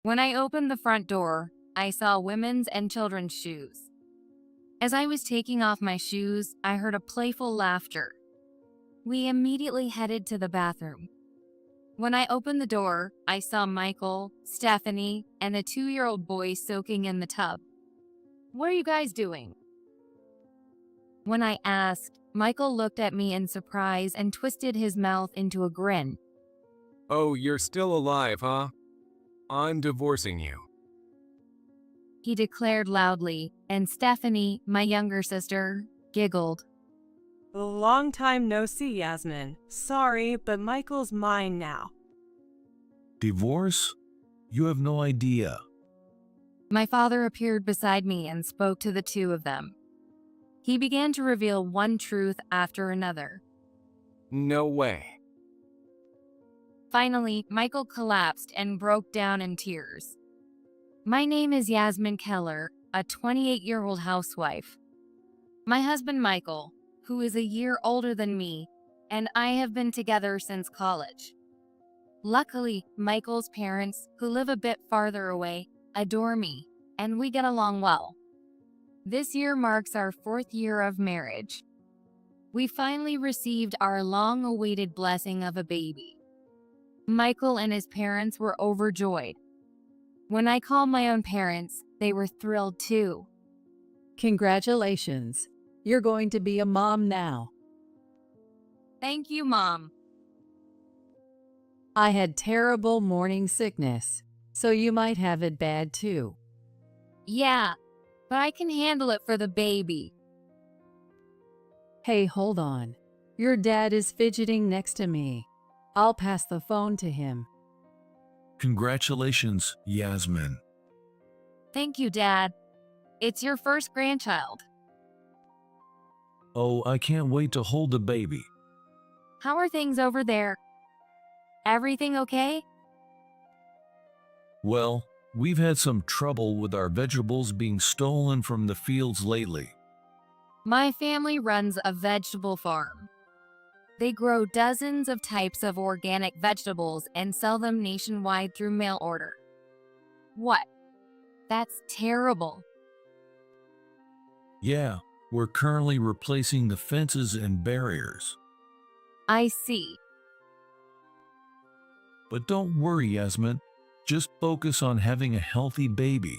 When I opened the front door, I saw women's and children's shoes. As I was taking off my shoes, I heard a playful laughter. We immediately headed to the bathroom. When I opened the door, I saw Michael, Stephanie, and a 2-year-old boy soaking in the tub. "What are you guys doing?" When I asked, Michael looked at me in surprise and twisted his mouth into a grin. Oh, you're still alive, huh? I'm divorcing you. He declared loudly, and Stephanie, my younger sister, giggled. Long time no see, Yasmin. Sorry, but Michael's mine now. Divorce? You have no idea. My father appeared beside me and spoke to the two of them. He began to reveal one truth after another. No way. Finally, Michael collapsed and broke down in tears. My name is Yasmin Keller, a 28-year-old housewife. My husband Michael, who is a year older than me, and I have been together since college. Luckily, Michael's parents, who live a bit farther away, adore me, and we get along well. This year marks our 4th year of marriage. We finally received our long-awaited blessing of a baby. Michael and his parents were overjoyed. When I called my own parents, they were thrilled too. Congratulations. You're going to be a mom now. Thank you, Mom. I had terrible morning sickness, so you might have it bad too. Yeah, but I can handle it for the baby. Hey, hold on. Your dad is fidgeting next to me. I'll pass the phone to him. Congratulations, Yasmin. Thank you, Dad. It's your first grandchild. Oh, I can't wait to hold the baby. How are things over there? Everything okay? Well, we've had some trouble with our vegetables being stolen from the fields lately. My family runs a vegetable farm. They grow dozens of types of organic vegetables and sell them nationwide through mail order. What? That's terrible. Yeah, we're currently replacing the fences and barriers. I see. But don't worry, Yasmin. Just focus on having a healthy baby.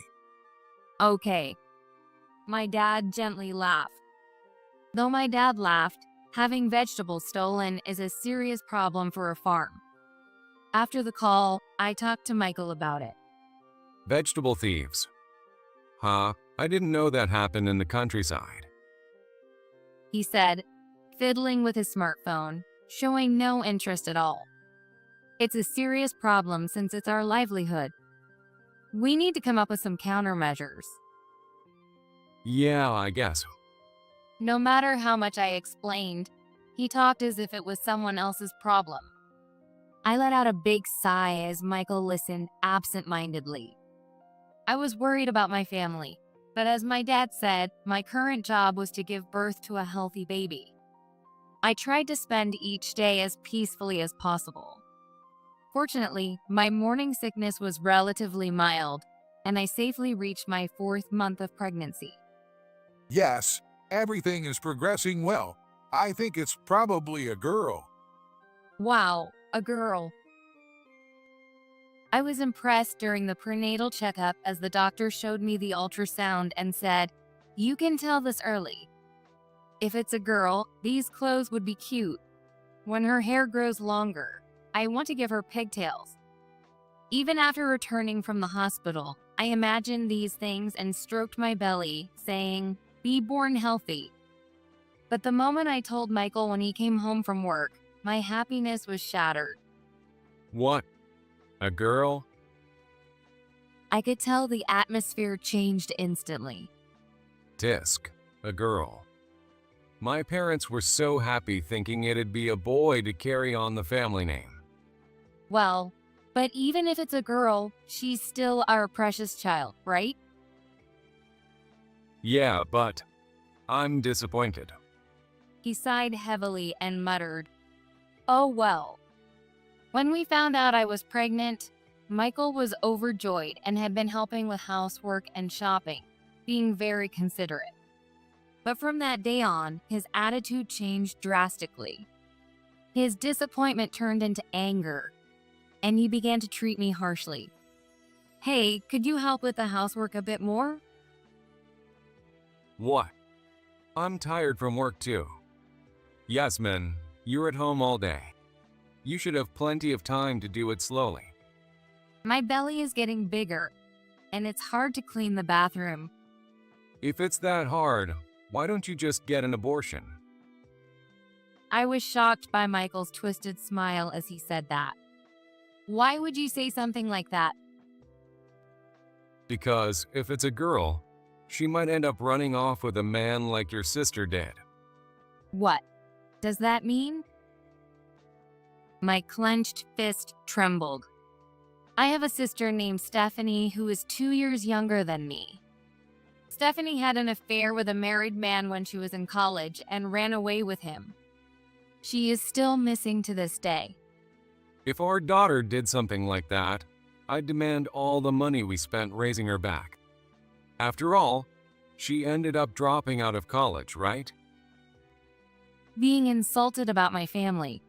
Okay. My dad gently laughed. Though my dad laughed, having vegetables stolen is a serious problem for a farm. After the call, I talked to Michael about it. Vegetable thieves. Huh? I didn't know that happened in the countryside. He said, fiddling with his smartphone, showing no interest at all. It's a serious problem since it's our livelihood. We need to come up with some countermeasures. Yeah, I guess. No matter how much I explained, he talked as if it was someone else's problem. I let out a big sigh as Michael listened absent-mindedly. I was worried about my family, but as my dad said, my current job was to give birth to a healthy baby. I tried to spend each day as peacefully as possible. Fortunately, my morning sickness was relatively mild, and I safely reached my 4th month of pregnancy. Yes, everything is progressing well. I think it's probably a girl. Wow, a girl. I was impressed during the prenatal checkup as the doctor showed me the ultrasound and said, "You can tell this early. If it's a girl, these clothes would be cute. When her hair grows longer, I want to give her pigtails." Even after returning from the hospital, I imagined these things and stroked my belly, saying, "Be born healthy." But the moment I told Michael when he came home from work, my happiness was shattered. What? A girl? I could tell the atmosphere changed instantly. Disc. A girl. My parents were so happy thinking it'd be a boy to carry on the family name. Well, but even if it's a girl, she's still our precious child, right? Yeah, but I'm disappointed. He sighed heavily and muttered, "Oh well." When we found out I was pregnant, Michael was overjoyed and had been helping with housework and shopping, being very considerate. But from that day on, his attitude changed drastically. His disappointment turned into anger, and he began to treat me harshly. "Hey, could you help with the housework a bit more?" What? I'm tired from work too. Yasmin, you're at home all day. You should have plenty of time to do it slowly. My belly is getting bigger, and it's hard to clean the bathroom. If it's that hard, why don't you just get an abortion? I was shocked by Michael's twisted smile as he said that. Why would you say something like that? Because if it's a girl, she might end up running off with a man like your sister did. What does that mean? My clenched fist trembled. I have a sister named Stephanie who is 2 years younger than me. Stephanie had an affair with a married man when she was in college and ran away with him. She is still missing to this day. If our daughter did something like that, I'd demand all the money we spent raising her back. After all, she ended up dropping out of college, right? Being insulted about my family,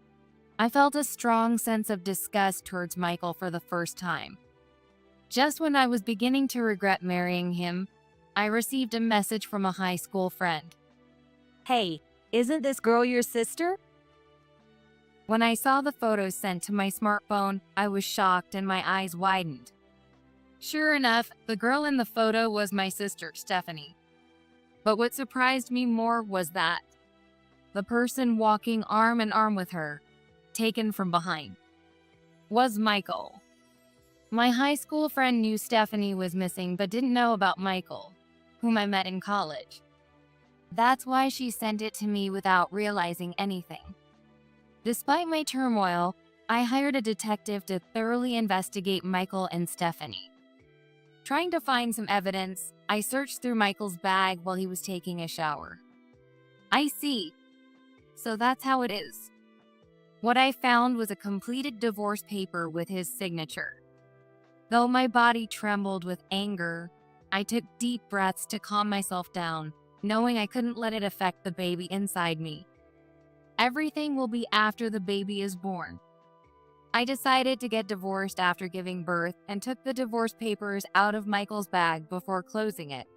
I felt a strong sense of disgust towards Michael for the first time. Just when I was beginning to regret marrying him, I received a message from a high school friend. "Hey, isn't this girl your sister?" When I saw the photos sent to my smartphone, I was shocked and my eyes widened. Sure enough, the girl in the photo was my sister, Stephanie. But what surprised me more was that the person walking arm in arm with her, taken from behind, was Michael. My high school friend knew Stephanie was missing but didn't know about Michael, whom I met in college. That's why she sent it to me without realizing anything. Despite my turmoil, I hired a detective to thoroughly investigate Michael and Stephanie. Trying to find some evidence, I searched through Michael's bag while he was taking a shower. I see. So that's how it is. What I found was a completed divorce paper with his signature. Though my body trembled with anger, I took deep breaths to calm myself down, knowing I couldn't let it affect the baby inside me. Everything will be after the baby is born. I decided to get divorced after giving birth and took the divorce papers out of Michael's bag before closing it.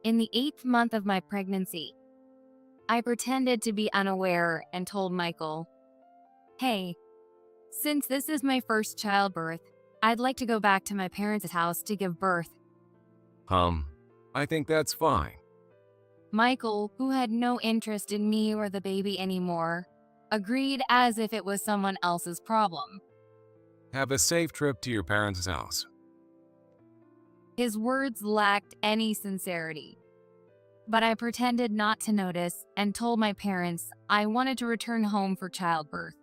In the 8th month of my pregnancy, I pretended to be unaware and told Michael, "Hey, since this is my first childbirth, I'd like to go back to my parents' house to give birth." I think that's fine. Michael, who had no interest in me or the baby anymore, agreed as if it was someone else's problem. Have a safe trip to your parents' house. His words lacked any sincerity. But I pretended not to notice and told my parents I wanted to return home for childbirth.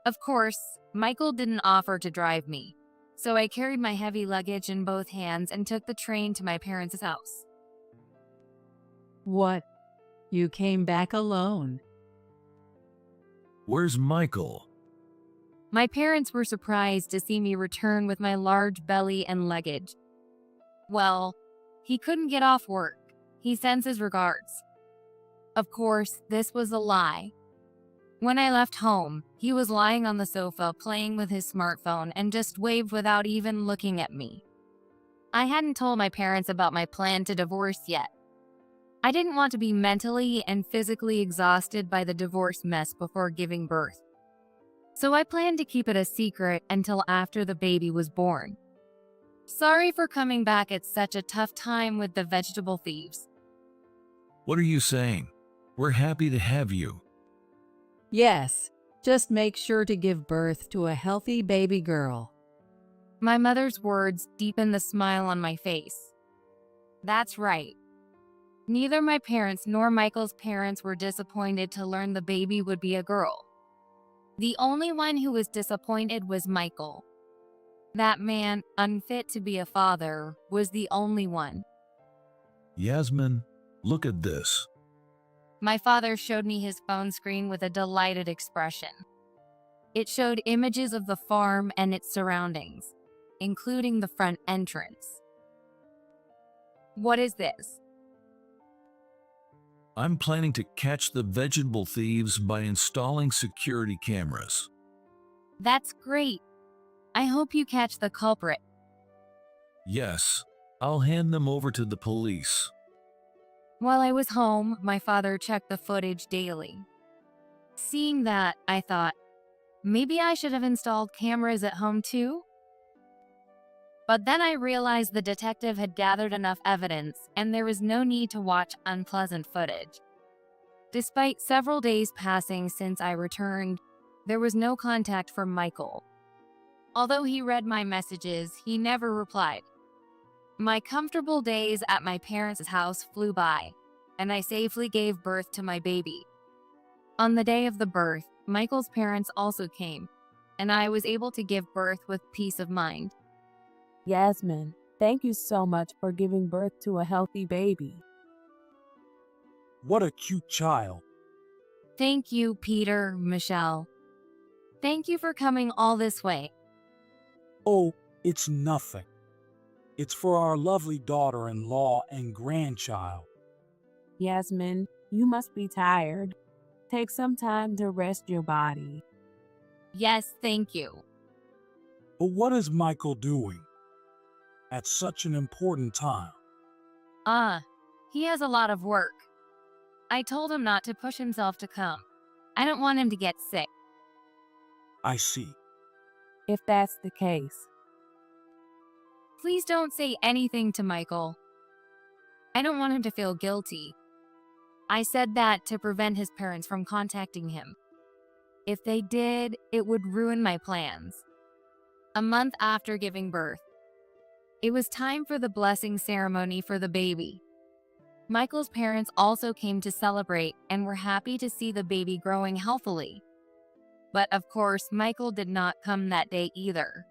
Of course, Michael didn't offer to drive me, so I carried my heavy luggage in both hands and took the train to my parents' house. What? You came back alone? Where's Michael? My parents were surprised to see me return with my large belly and luggage. Well, he couldn't get off work. He sends his regards. Of course, this was a lie. When I left home, he was lying on the sofa playing with his smartphone and just waved without even looking at me. I hadn't told my parents about my plan to divorce yet. I didn't want to be mentally and physically exhausted by the divorce mess before giving birth. So I planned to keep it a secret until after the baby was born. Sorry for coming back at such a tough time with the vegetable thieves. What are you saying? We're happy to have you. Yes, just make sure to give birth to a healthy baby girl. My mother's words deepened the smile on my face. That's right. Neither my parents nor Michael's parents were disappointed to learn the baby would be a girl. The only one who was disappointed was Michael. That man, unfit to be a father, was the only one. Yasmin, look at this. My father showed me his phone screen with a delighted expression. It showed images of the farm and its surroundings, including the front entrance. What is this? I'm planning to catch the vegetable thieves by installing security cameras. That's great. I hope you catch the culprit. Yes, I'll hand them over to the police. While I was home, my father checked the footage daily. Seeing that, I thought, maybe I should have installed cameras at home too? But then I realized the detective had gathered enough evidence and there was no need to watch unpleasant footage. Despite several days passing since I returned, there was no contact from Michael. Although he read my messages, he never replied. My comfortable days at my parents' house flew by, and I safely gave birth to my baby. On the day of the birth, Michael's parents also came, and I was able to give birth with peace of mind. Yasmin, thank you so much for giving birth to a healthy baby. What a cute child. Thank you, Peter, Michelle. Thank you for coming all this way. Oh, it's nothing. It's for our lovely daughter-in-law and grandchild. Yasmin, you must be tired. Take some time to rest your body. Yes, thank you. But what is Michael doing at such an important time? He has a lot of work. I told him not to push himself to come. I don't want him to get sick. I see. If that's the case. Please don't say anything to Michael. I don't want him to feel guilty. I said that to prevent his parents from contacting him. If they did, it would ruin my plans. A month after giving birth, it was time for the blessing ceremony for the baby. Michael's parents also came to celebrate and were happy to see the baby growing healthily. But of course, Michael did not come that day either.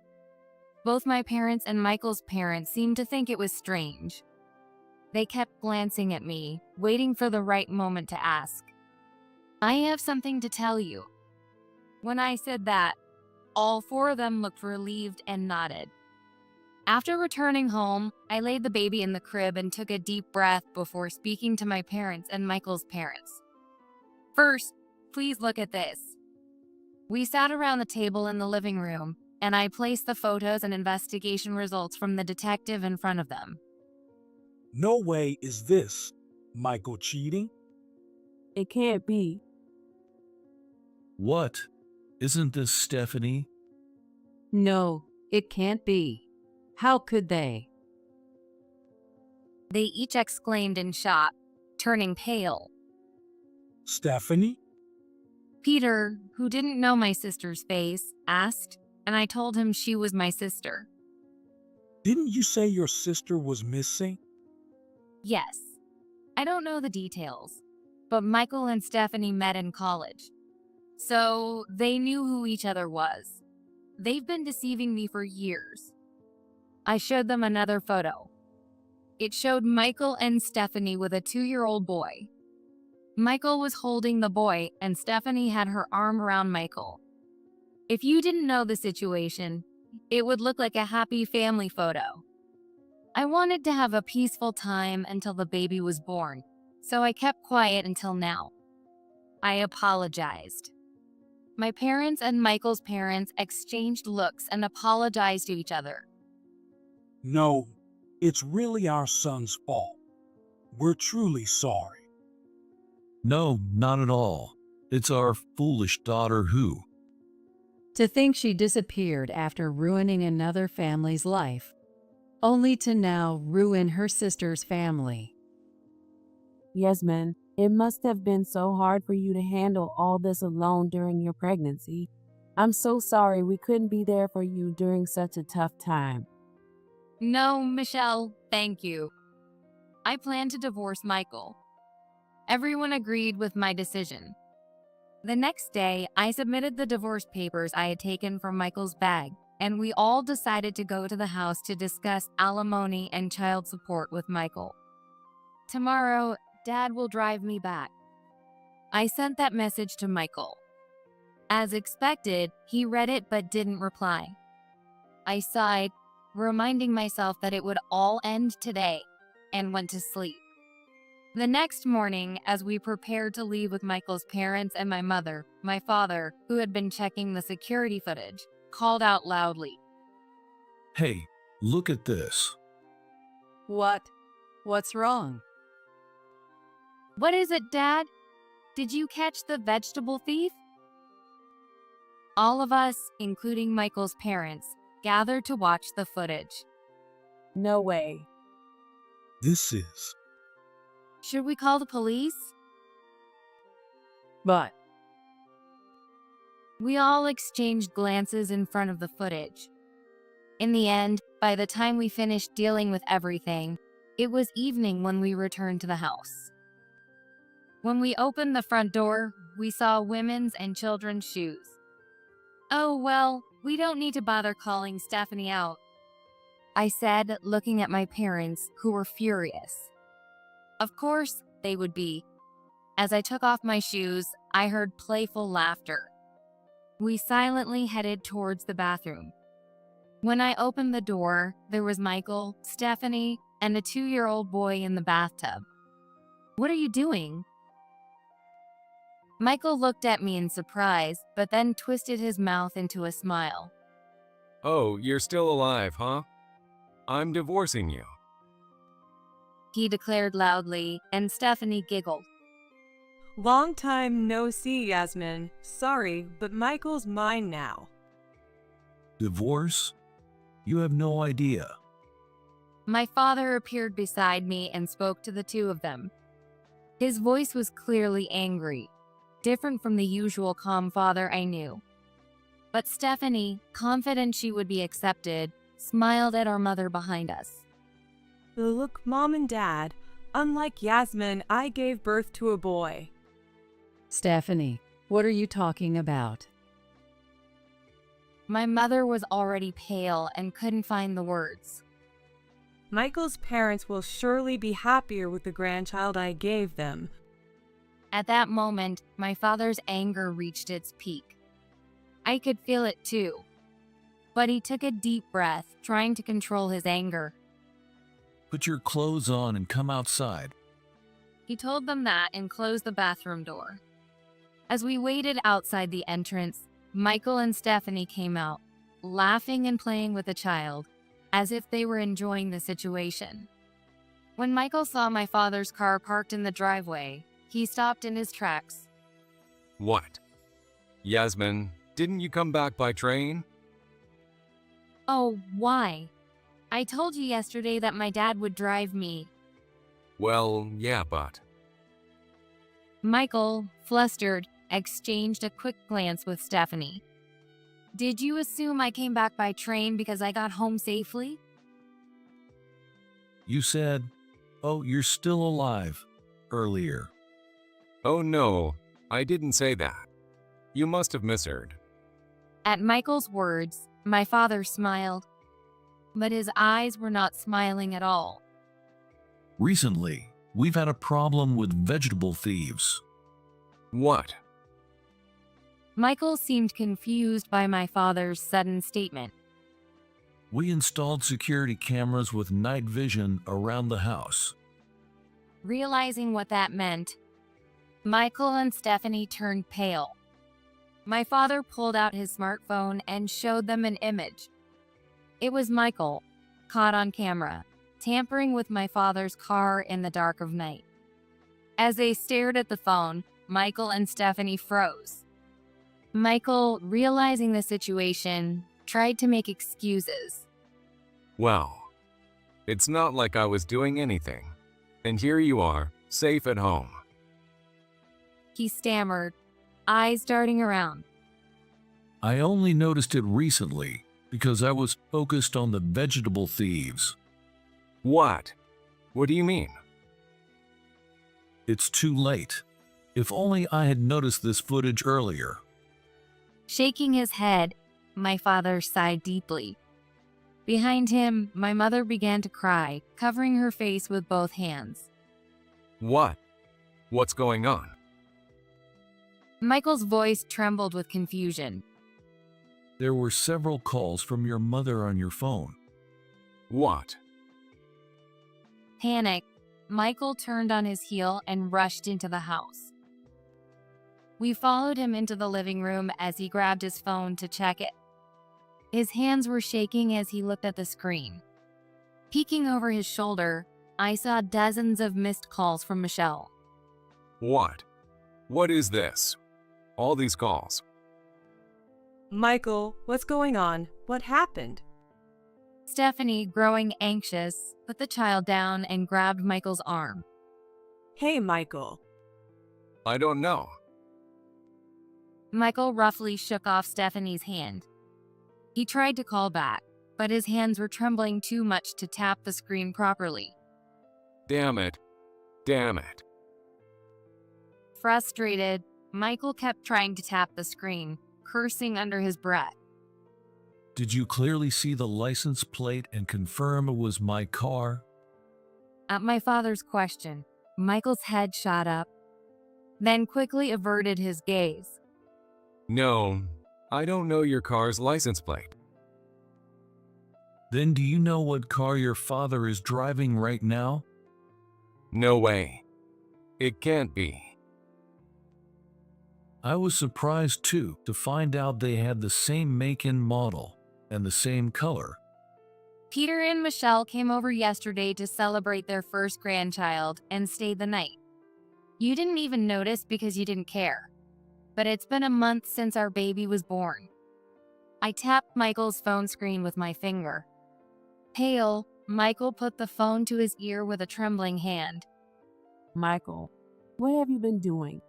Both my parents and Michael's parents seemed to think it was strange. They kept glancing at me, waiting for the right moment to ask. I have something to tell you. When I said that, all four of them looked relieved and nodded. After returning home, I laid the baby in the crib and took a deep breath before speaking to my parents and Michael's parents. First, please look at this. We sat around the table in the living room, and I placed the photos and investigation results from the detective in front of them. No way is this Michael cheating. It can't be. What? Isn't this Stephanie? No, it can't be. How could they? They each exclaimed in shock, turning pale. Stephanie? Peter, who didn't know my sister's face, asked, and I told him she was my sister. Didn't you say your sister was missing? Yes. I don't know the details, but Michael and Stephanie met in college. So they knew who each other was. They've been deceiving me for years. I showed them another photo. It showed Michael and Stephanie with a 2-year-old boy. Michael was holding the boy, and Stephanie had her arm around Michael. If you didn't know the situation, it would look like a happy family photo. I wanted to have a peaceful time until the baby was born, so I kept quiet until now. I apologized. My parents and Michael's parents exchanged looks and apologized to each other. No, it's really our son's fault. We're truly sorry. No, not at all. It's our foolish daughter who. To think she disappeared after ruining another family's life, only to now ruin her sister's family. Yasmin, it must have been so hard for you to handle all this alone during your pregnancy. I'm so sorry we couldn't be there for you during such a tough time. No, Michelle, thank you. I plan to divorce Michael. Everyone agreed with my decision. The next day, I submitted the divorce papers I had taken from Michael's bag, and we all decided to go to the house to discuss alimony and child support with Michael. Tomorrow, Dad will drive me back. I sent that message to Michael. As expected, he read it but didn't reply. I sighed, reminding myself that it would all end today, and went to sleep. The next morning, as we prepared to leave with Michael's parents and my mother, my father, who had been checking the security footage, called out loudly. Hey, look at this. What? What's wrong? "What is it, Dad? Did you catch the vegetable thief?" All of us, including Michael's parents, gathered to watch the footage. No way. This is. Should we call the police? But We all exchanged glances in front of the footage. In the end, by the time we finished dealing with everything, it was evening when we returned to the house. When we opened the front door, we saw women's and children's shoes. "Oh, well, we don't need to bother calling Stephanie out," I said, looking at my parents, who were furious. Of course, they would be. As I took off my shoes, I heard playful laughter. We silently headed towards the bathroom. When I opened the door, there was Michael, Stephanie, and a 2-year-old boy in the bathtub. "What are you doing?" Michael looked at me in surprise, but then twisted his mouth into a smile. Oh, you're still alive, huh? I'm divorcing you. He declared loudly, and Stephanie giggled. Long time no see, Yasmin. Sorry, but Michael's mine now. Divorce? You have no idea. My father appeared beside me and spoke to the two of them. His voice was clearly angry, different from the usual calm father I knew. But Stephanie, confident she would be accepted, smiled at our mother behind us. Look, Mom and Dad, unlike Yasmin, I gave birth to a boy. Stephanie, what are you talking about? My mother was already pale and couldn't find the words. Michael's parents will surely be happier with the grandchild I gave them. At that moment, my father's anger reached its peak. I could feel it too. But he took a deep breath, trying to control his anger. Put your clothes on and come outside. He told them that and closed the bathroom door. As we waited outside the entrance, Michael and Stephanie came out, laughing and playing with the child, as if they were enjoying the situation. When Michael saw my father's car parked in the driveway, he stopped in his tracks. What? Yasmin, didn't you come back by train? "Oh, why? I told you yesterday that my dad would drive me." Well, yeah, but. Michael, flustered, exchanged a quick glance with Stephanie. "Did you assume I came back by train because I got home safely?" You said, "Oh, you're still alive," earlier. Oh no, I didn't say that. You must have misheard. At Michael's words, my father smiled, but his eyes were not smiling at all. Recently, we've had a problem with vegetable thieves. What? Michael seemed confused by my father's sudden statement. We installed security cameras with night vision around the house. Realizing what that meant, Michael and Stephanie turned pale. My father pulled out his smartphone and showed them an image. It was Michael, caught on camera, tampering with my father's car in the dark of night. As they stared at the phone, Michael and Stephanie froze. Michael, realizing the situation, tried to make excuses. Well, it's not like I was doing anything. And here you are, safe at home. He stammered, eyes darting around. I only noticed it recently because I was focused on the vegetable thieves. What? What do you mean? It's too late. If only I had noticed this footage earlier. Shaking his head, my father sighed deeply. Behind him, my mother began to cry, covering her face with both hands. What? What's going on? Michael's voice trembled with confusion. There were several calls from your mother on your phone. What? Panic, Michael turned on his heel and rushed into the house. We followed him into the living room as he grabbed his phone to check it. His hands were shaking as he looked at the screen. Peeking over his shoulder, I saw dozens of missed calls from Michelle. What? What is this? All these calls. Michael, what's going on? What happened? Stephanie, growing anxious, put the child down and grabbed Michael's arm. Hey, Michael. I don't know. Michael roughly shook off Stephanie's hand. He tried to call back, but his hands were trembling too much to tap the screen properly. Damn it. Damn it. Frustrated, Michael kept trying to tap the screen, cursing under his breath. Did you clearly see the license plate and confirm it was my car? At my father's question, Michael's head shot up, then quickly averted his gaze. No, I don't know your car's license plate. Then do you know what car your father is driving right now? No way. It can't be. I was surprised too to find out they had the same make and model and the same color. Peter and Michelle came over yesterday to celebrate their first grandchild and stayed the night. You didn't even notice because you didn't care. But it's been a month since our baby was born. I tapped Michael's phone screen with my finger. Pale, Michael put the phone to his ear with a trembling hand. Michael, what have you been doing?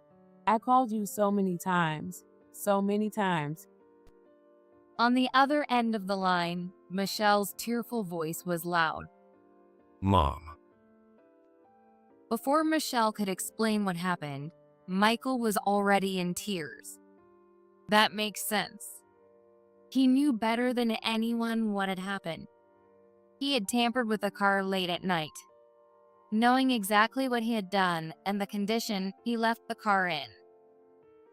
I called you so many times. So many times. On the other end of the line, Michelle's tearful voice was loud. Mom. Before Michelle could explain what happened, Michael was already in tears. That makes sense. He knew better than anyone what had happened. He had tampered with the car late at night. Knowing exactly what he had done and the condition he left the car in.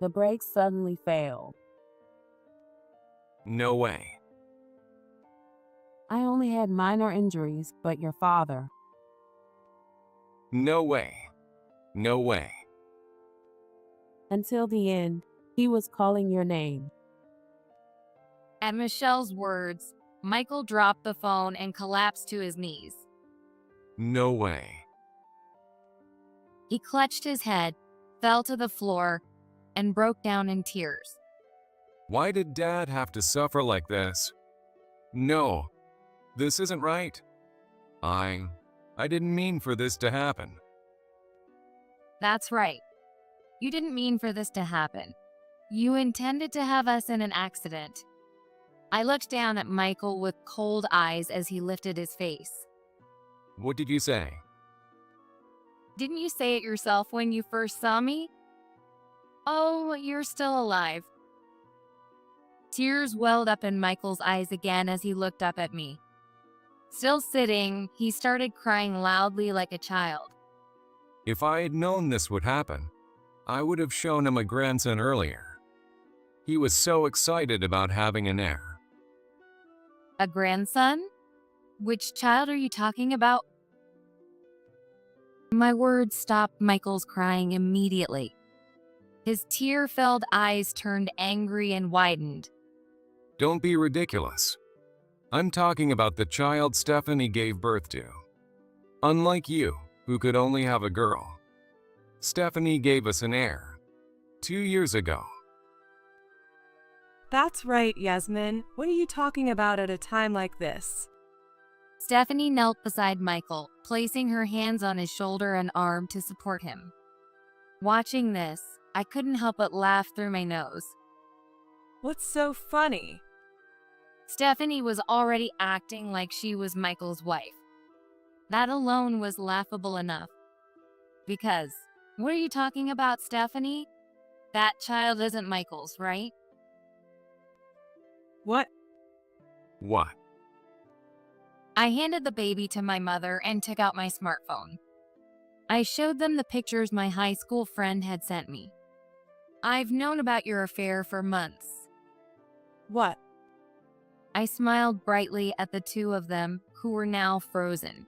The brakes suddenly failed. No way. I only had minor injuries, but your father. No way. No way. Until the end, he was calling your name. At Michelle's words, Michael dropped the phone and collapsed to his knees. No way. He clutched his head, fell to the floor, and broke down in tears. Why did Dad have to suffer like this? No, this isn't right. I didn't mean for this to happen. That's right. You didn't mean for this to happen. You intended to have us in an accident. I looked down at Michael with cold eyes as he lifted his face. What did you say? Didn't you say it yourself when you first saw me? Oh, you're still alive. Tears welled up in Michael's eyes again as he looked up at me. Still sitting, he started crying loudly like a child. If I had known this would happen, I would have shown him a grandson earlier. He was so excited about having an heir. A grandson? Which child are you talking about? My words stopped Michael's crying immediately. His tear-filled eyes turned angry and widened. Don't be ridiculous. I'm talking about the child Stephanie gave birth to. Unlike you, who could only have a girl. Stephanie gave us an heir. 2 years ago. That's right, Yasmin. What are you talking about at a time like this? Stephanie knelt beside Michael, placing her hands on his shoulder and arm to support him. Watching this, I couldn't help but laugh through my nose. What's so funny? Stephanie was already acting like she was Michael's wife. That alone was laughable enough. Because, what are you talking about, Stephanie? That child isn't Michael's, right? What? What? I handed the baby to my mother and took out my smartphone. I showed them the pictures my high school friend had sent me. I've known about your affair for months. What? I smiled brightly at the two of them, who were now frozen.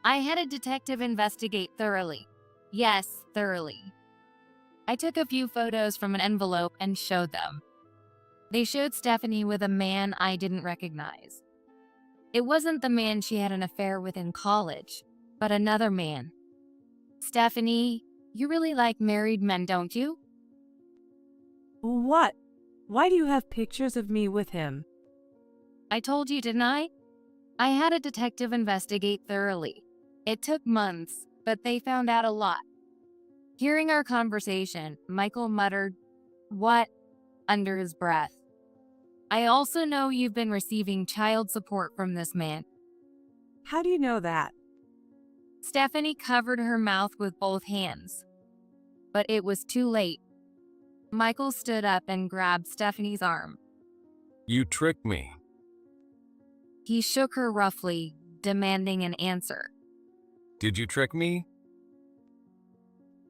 I had a detective investigate thoroughly. Yes, thoroughly. I took a few photos from an envelope and showed them. They showed Stephanie with a man I didn't recognize. It wasn't the man she had an affair with in college, but another man. Stephanie, you really like married men, don't you? What? Why do you have pictures of me with him? I told you, didn't I? I had a detective investigate thoroughly. It took months, but they found out a lot. Hearing our conversation, Michael muttered, "What?" under his breath. I also know you've been receiving child support from this man. How do you know that? Stephanie covered her mouth with both hands. But it was too late. Michael stood up and grabbed Stephanie's arm. You tricked me. He shook her roughly, demanding an answer. Did you trick me?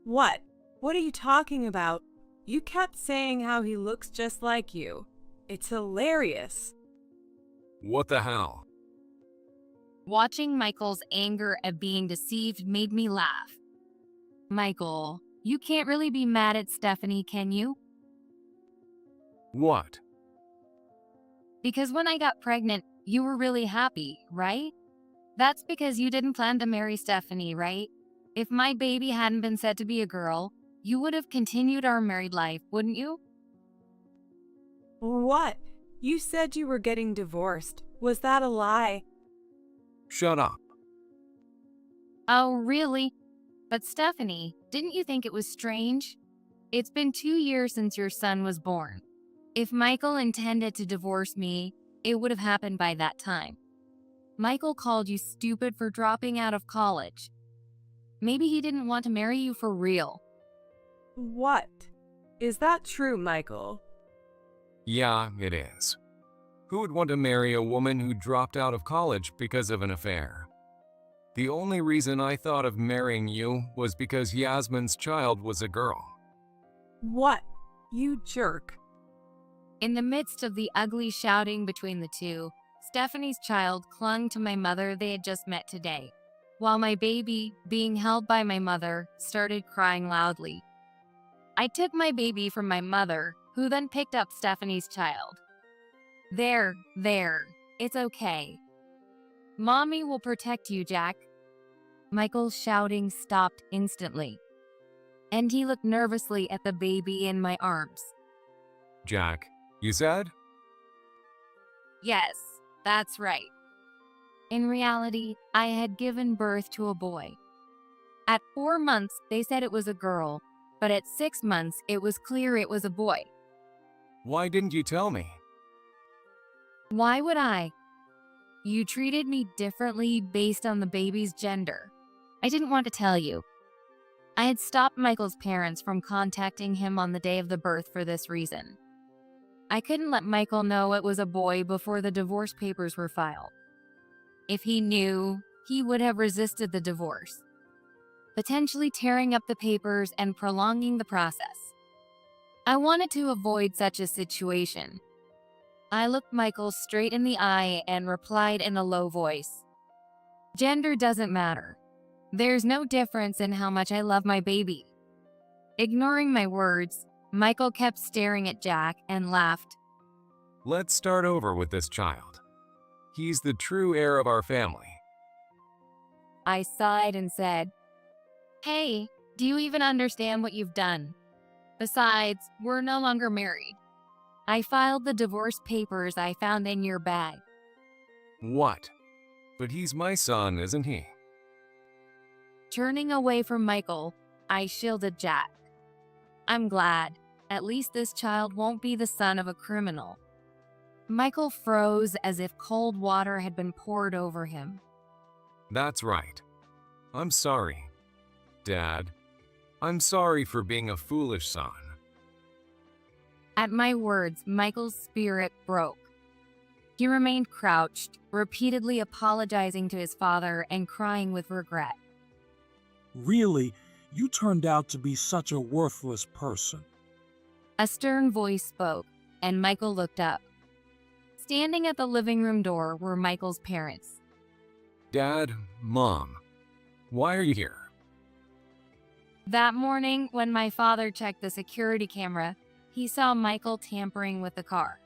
What? What are you talking about? You kept saying how he looks just like you. It's hilarious. What the hell? Watching Michael's anger at being deceived made me laugh. Michael, you can't really be mad at Stephanie, can you? What? Because when I got pregnant, you were really happy, right? That's because you didn't plan to marry Stephanie, right? If my baby hadn't been said to be a girl, you would have continued our married life, wouldn't you? What? You said you were getting divorced. Was that a lie? Shut up. Oh, really? But Stephanie, didn't you think it was strange? It's been 2 years since your son was born. If Michael intended to divorce me, it would have happened by that time. Michael called you stupid for dropping out of college. Maybe he didn't want to marry you for real. What? Is that true, Michael? Yeah, it is. Who would want to marry a woman who dropped out of college because of an affair? The only reason I thought of marrying you was because Yasmin's child was a girl. What? You jerk. In the midst of the ugly shouting between the two, Stephanie's child clung to my mother they had just met today, while my baby, being held by my mother, started crying loudly. I took my baby from my mother, who then picked up Stephanie's child. There, it's okay. Mommy will protect you, Jack. Michael's shouting stopped instantly, and he looked nervously at the baby in my arms. Jack, you said? Yes, that's right. In reality, I had given birth to a boy. At 4 months, they said it was a girl, but at 6 months, it was clear it was a boy. Why didn't you tell me? Why would I? You treated me differently based on the baby's gender. I didn't want to tell you. I had stopped Michael's parents from contacting him on the day of the birth for this reason. I couldn't let Michael know it was a boy before the divorce papers were filed. If he knew, he would have resisted the divorce, potentially tearing up the papers and prolonging the process. I wanted to avoid such a situation. I looked Michael straight in the eye and replied in a low voice, "Gender doesn't matter. There's no difference in how much I love my baby." Ignoring my words, Michael kept staring at Jack and laughed. Let's start over with this child. He's the true heir of our family. I sighed and said, "Hey, do you even understand what you've done? Besides, we're no longer married. I filed the divorce papers I found in your bag." What? But he's my son, isn't he? Turning away from Michael, I shielded Jack. I'm glad. At least this child won't be the son of a criminal. Michael froze as if cold water had been poured over him. That's right. I'm sorry, Dad. I'm sorry for being a foolish son. At my words, Michael's spirit broke. He remained crouched, repeatedly apologizing to his father and crying with regret. Really, you turned out to be such a worthless person. A stern voice spoke, and Michael looked up. Standing at the living room door were Michael's parents. Dad, Mom, why are you here? That morning, when my father checked the security camera, he saw Michael tampering with the car.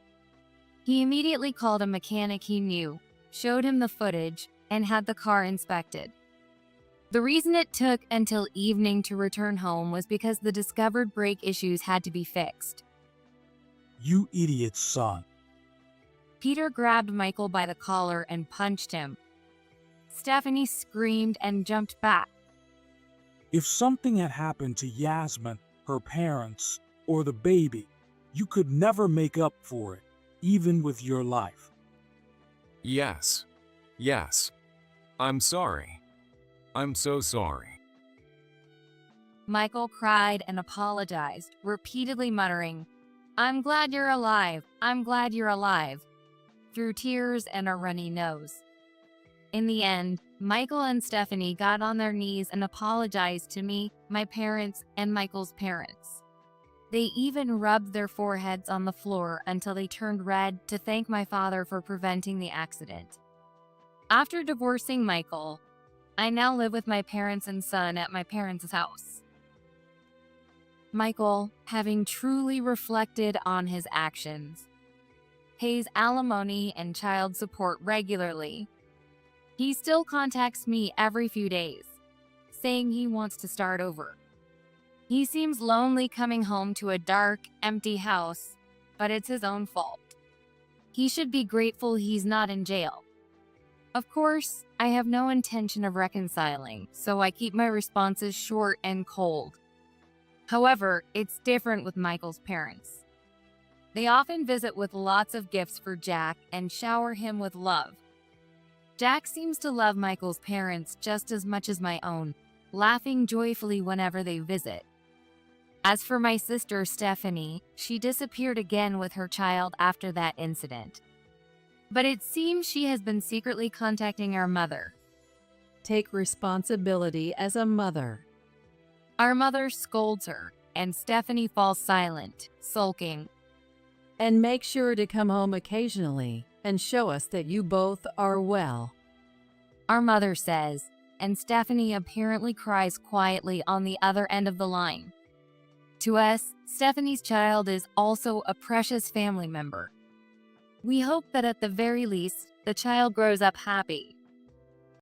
He immediately called a mechanic he knew, showed him the footage, and had the car inspected. The reason it took until evening to return home was because the discovered brake issues had to be fixed. You idiot son. Peter grabbed Michael by the collar and punched him. Stephanie screamed and jumped back. If something had happened to Yasmin, her parents, or the baby, you could never make up for it, even with your life. Yes. Yes. I'm sorry. I'm so sorry. Michael cried and apologized, repeatedly muttering, "I'm glad you're alive. I'm glad you're alive," through tears and a runny nose. In the end, Michael and Stephanie got on their knees and apologized to me, my parents, and Michael's parents. They even rubbed their foreheads on the floor until they turned red to thank my father for preventing the accident. After divorcing Michael, I now live with my parents and son at my parents' house. Michael, having truly reflected on his actions, pays alimony and child support regularly. He still contacts me every few days, saying he wants to start over. He seems lonely coming home to a dark, empty house, but it's his own fault. He should be grateful he's not in jail. Of course, I have no intention of reconciling, so I keep my responses short and cold. However, it's different with Michael's parents. They often visit with lots of gifts for Jack and shower him with love. Jack seems to love Michael's parents just as much as my own, laughing joyfully whenever they visit. As for my sister Stephanie, she disappeared again with her child after that incident. But it seems she has been secretly contacting our mother. Take responsibility as a mother. Our mother scolds her, and Stephanie falls silent, sulking. And make sure to come home occasionally and show us that you both are well. Our mother says, and Stephanie apparently cries quietly on the other end of the line. To us, Stephanie's child is also a precious family member. We hope that at the very least, the child grows up happy.